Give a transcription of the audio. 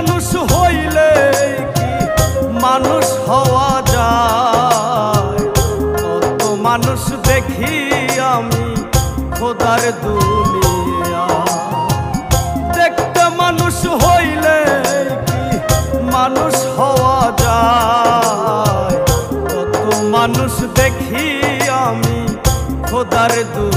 মানুষ হইলে কি মানুষ হওয়া যায়? কত মানুষ দেখি আমি খোদার দুনিয়া। দেখতে মানুষ হইলে কি মানুষ হওয়া যায়? কত মানুষ দেখি আমি খোদার দুনিয়া।